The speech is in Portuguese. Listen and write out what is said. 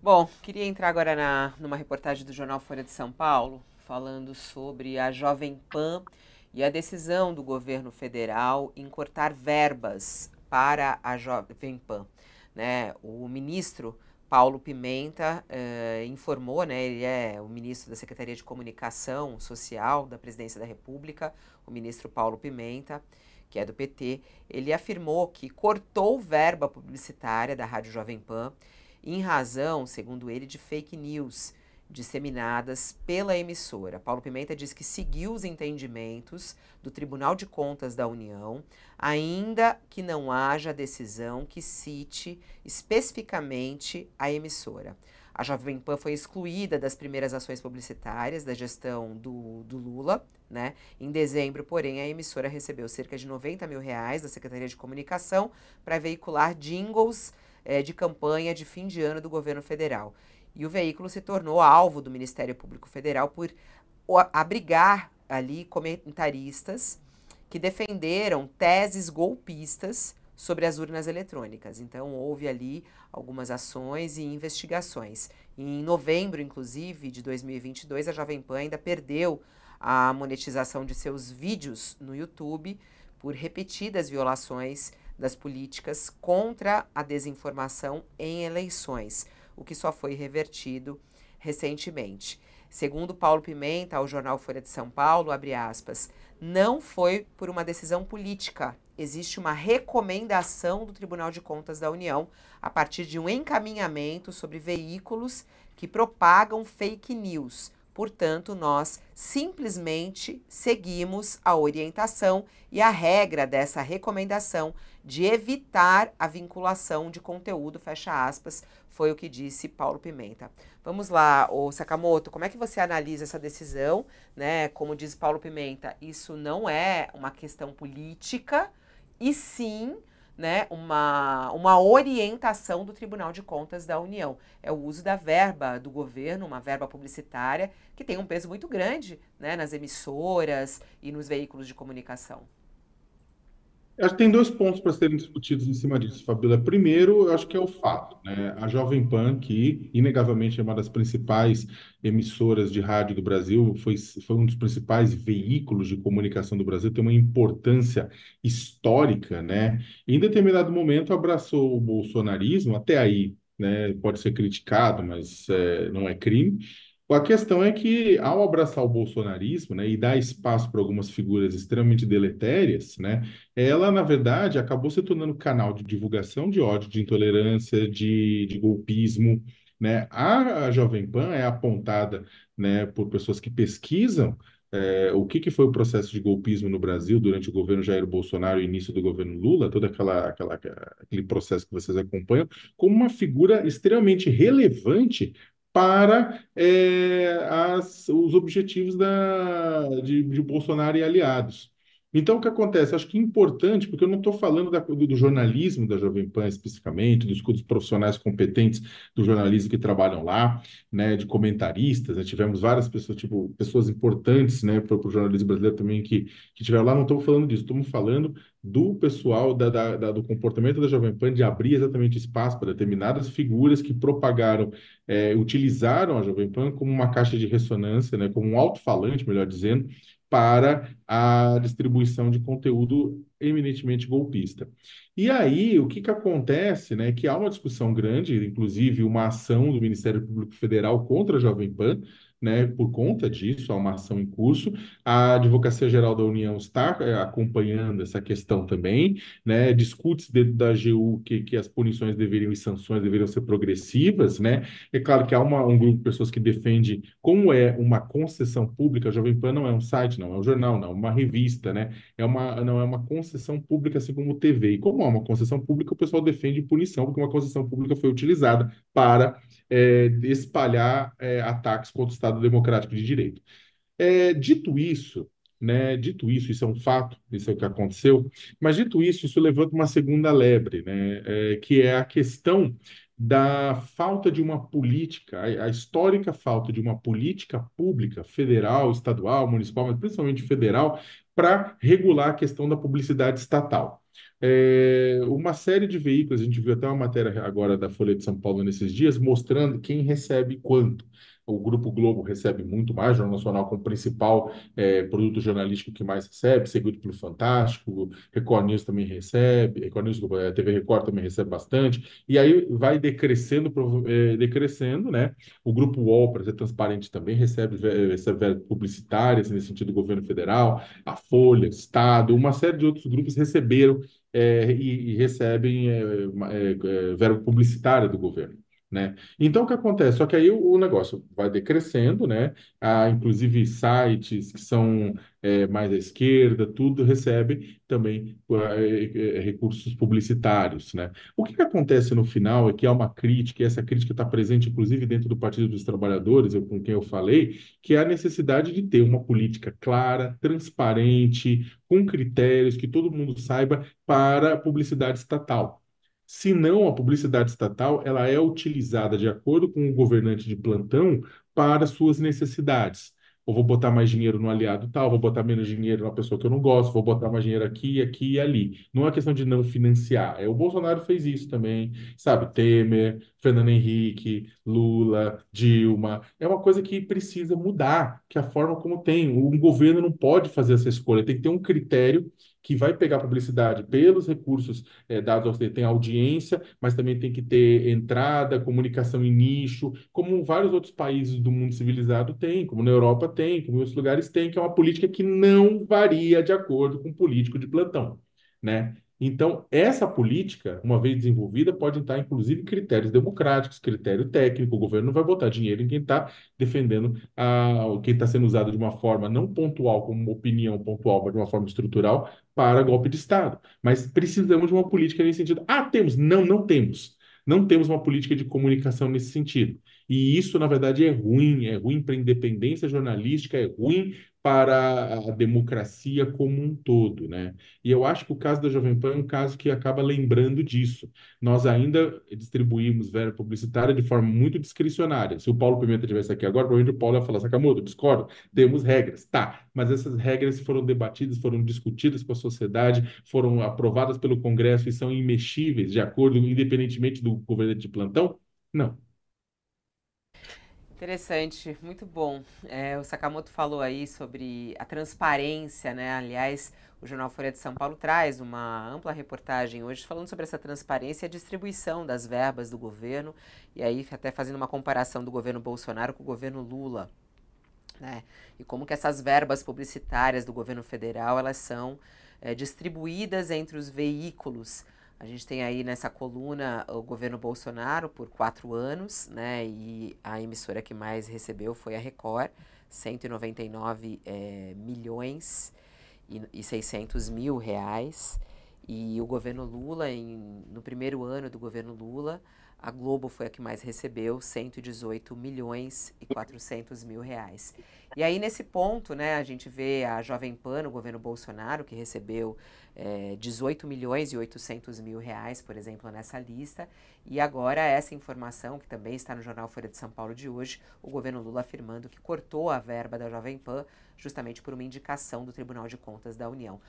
Bom, queria entrar agora numa reportagem do jornal Folha de São Paulo, falando sobre a Jovem Pan e a decisão do governo federal em cortar verbas para a Jovem Pan. Né? O ministro Paulo Pimenta informou, né, ele é o ministro da Secretaria de Comunicação Social da Presidência da República, o ministro Paulo Pimenta, que é do PT, ele afirmou que cortou verba publicitária da Rádio Jovem Pan em razão, segundo ele, de fake news disseminadas pela emissora. Paulo Pimenta diz que seguiu os entendimentos do Tribunal de Contas da União, ainda que não haja decisão que cite especificamente a emissora. A Jovem Pan foi excluída das primeiras ações publicitárias da gestão do Lula, né? Em dezembro, porém, a emissora recebeu cerca de R$ 90 mil da Secretaria de Comunicação para veicular jingles de campanha de fim de ano do governo federal. E o veículo se tornou alvo do Ministério Público Federal por abrigar ali comentaristas que defenderam teses golpistas sobre as urnas eletrônicas. Então, houve ali algumas ações e investigações. Em novembro, inclusive, de 2022, a Jovem Pan ainda perdeu a monetização de seus vídeos no YouTube por repetidas violações das políticas contra a desinformação em eleições, o que só foi revertido recentemente. Segundo Paulo Pimenta, ao jornal Folha de São Paulo, abre aspas, não foi por uma decisão política. Existe uma recomendação do Tribunal de Contas da União a partir de um encaminhamento sobre veículos que propagam fake news. Portanto, nós simplesmente seguimos a orientação e a regra dessa recomendação de evitar a vinculação de conteúdo, fecha aspas, foi o que disse Paulo Pimenta. Vamos lá, ô Sakamoto, como é que você analisa essa decisão, né? Como diz Paulo Pimenta, isso não é uma questão política, e sim, né, uma orientação do Tribunal de Contas da União. É o uso da verba do governo, uma verba publicitária, que tem um peso muito grande, né, nas emissoras e nos veículos de comunicação. Eu acho que tem dois pontos para serem discutidos em cima disso, Fabíola. Primeiro, eu acho que é o fato, né? A Jovem Pan, que inegavelmente é uma das principais emissoras de rádio do Brasil, foi um dos principais veículos de comunicação do Brasil, tem uma importância histórica, né? Em determinado momento abraçou o bolsonarismo, até aí, né? Pode ser criticado, mas não é crime. A questão é que, ao abraçar o bolsonarismo, né, e dar espaço para algumas figuras extremamente deletérias, né, ela, na verdade, acabou se tornando canal de divulgação de ódio, de intolerância, de golpismo, né? A Jovem Pan é apontada, né, por pessoas que pesquisam o que foi o processo de golpismo no Brasil durante o governo Jair Bolsonaro e início do governo Lula, todo aquele processo que vocês acompanham, como uma figura extremamente relevante para os objetivos de Bolsonaro e aliados. Então, o que acontece? Acho que é importante, porque eu não estou falando do jornalismo da Jovem Pan especificamente, dos profissionais competentes do jornalismo que trabalham lá, né, de comentaristas, né, tivemos várias pessoas, tipo, pessoas importantes, né, para o jornalismo brasileiro também que tiveram lá, não estamos falando disso, estamos falando do pessoal do comportamento da Jovem Pan de abrir exatamente espaço para determinadas figuras que propagaram, utilizaram a Jovem Pan como uma caixa de ressonância, né, como um alto-falante, melhor dizendo, para a distribuição de conteúdo eminentemente golpista. E aí, o que que acontece, né, que há uma discussão grande, inclusive uma ação do Ministério Público Federal contra a Jovem Pan, né, por conta disso, há uma ação em curso. A Advocacia Geral da União está acompanhando essa questão também, né, discute-se dentro da AGU que as punições deveriam e sanções deveriam ser progressivas, né. É claro que há um grupo de pessoas que defende como é uma concessão pública. A Jovem Pan não é um site, não é um jornal, não é uma revista, né? Não é uma concessão pública, assim como TV. E como é uma concessão pública, o pessoal defende punição, porque uma concessão pública foi utilizada para espalhar ataques contra o Estado Democrático de Direito. Dito isso, né, dito isso, isso é um fato, isso é o que aconteceu, mas dito isso, isso levanta uma segunda lebre, né, que é a questão da falta de uma política, a histórica falta de uma política pública, federal, estadual, municipal, mas principalmente federal, para regular a questão da publicidade estatal. Uma série de veículos, a gente viu até uma matéria agora da Folha de São Paulo nesses dias, mostrando quem recebe quanto. O Grupo Globo recebe muito mais, o Jornal Nacional como principal produto jornalístico que mais recebe, seguido pelo Fantástico, Record News também recebe, Record News, TV Record também recebe bastante, e aí vai decrescendo, decrescendo, né? O Grupo UOL, para ser transparente, também recebe verbas publicitárias, nesse sentido, do governo federal, a Folha, Estado, uma série de outros grupos receberam e recebem verba publicitária do governo. Né? Então, o que acontece? Só que aí o negócio vai decrescendo, né? Inclusive sites que são mais à esquerda, tudo recebe também recursos publicitários, né? O que acontece no final é que há uma crítica, e essa crítica está presente, inclusive, dentro do Partido dos Trabalhadores, com quem eu falei, que é a necessidade de ter uma política clara, transparente, com critérios que todo mundo saiba para a publicidade estatal. Se não, a publicidade estatal ela é utilizada de acordo com o governante de plantão para suas necessidades. Eu vou botar mais dinheiro no aliado tal, vou botar menos dinheiro na pessoa que eu não gosto, vou botar mais dinheiro aqui, aqui e ali. Não é questão de não financiar. O Bolsonaro fez isso também, sabe? Temer, Fernando Henrique, Lula, Dilma. É uma coisa que precisa mudar, que é a forma como tem. Um governo não pode fazer essa escolha, tem que ter um critério que vai pegar publicidade pelos recursos dados aos tem audiência, mas também tem que ter entrada, comunicação em nicho, como vários outros países do mundo civilizado têm, como na Europa tem, como em outros lugares tem, que é uma política que não varia de acordo com o político de plantão, né? Então, essa política, uma vez desenvolvida, pode estar, inclusive, em critérios democráticos, critério técnico. O governo não vai botar dinheiro em quem está defendendo o que está sendo usado de uma forma não pontual, como uma opinião pontual, mas de uma forma estrutural, para golpe de Estado. Mas precisamos de uma política nesse sentido. Temos? Não, não temos. Não temos uma política de comunicação nesse sentido. E isso, na verdade, é ruim para a independência jornalística, é ruim para a democracia como um todo, né? E eu acho que o caso da Jovem Pan é um caso que acaba lembrando disso. Nós ainda distribuímos verba publicitária de forma muito discricionária. Se o Paulo Pimenta estivesse aqui agora, provavelmente o Paulo ia falar: Sakamoto, discordo, temos regras. Tá, mas essas regras foram debatidas, foram discutidas com a sociedade, foram aprovadas pelo Congresso e são imexíveis, de acordo, independentemente do governo de plantão? Não. Interessante, muito bom. O Sakamoto falou aí sobre a transparência, né? Aliás, o jornal Folha de São Paulo traz uma ampla reportagem hoje falando sobre essa transparência e a distribuição das verbas do governo, e aí até fazendo uma comparação do governo Bolsonaro com o governo Lula, né? E como que essas verbas publicitárias do governo federal, elas são distribuídas entre os veículos. A gente tem aí nessa coluna o governo Bolsonaro por 4 anos, né? E a emissora que mais recebeu foi a Record, 199 milhões e 600 mil reais. E o governo Lula, no primeiro ano do governo Lula, a Globo foi a que mais recebeu, 118 milhões e 400 mil reais. E aí, nesse ponto, né, a gente vê a Jovem Pan, o governo Bolsonaro, que recebeu 18 milhões e 800 mil reais, por exemplo, nessa lista. E agora, essa informação, que também está no jornal Folha de São Paulo de hoje, o governo Lula afirmando que cortou a verba da Jovem Pan justamente por uma indicação do Tribunal de Contas da União.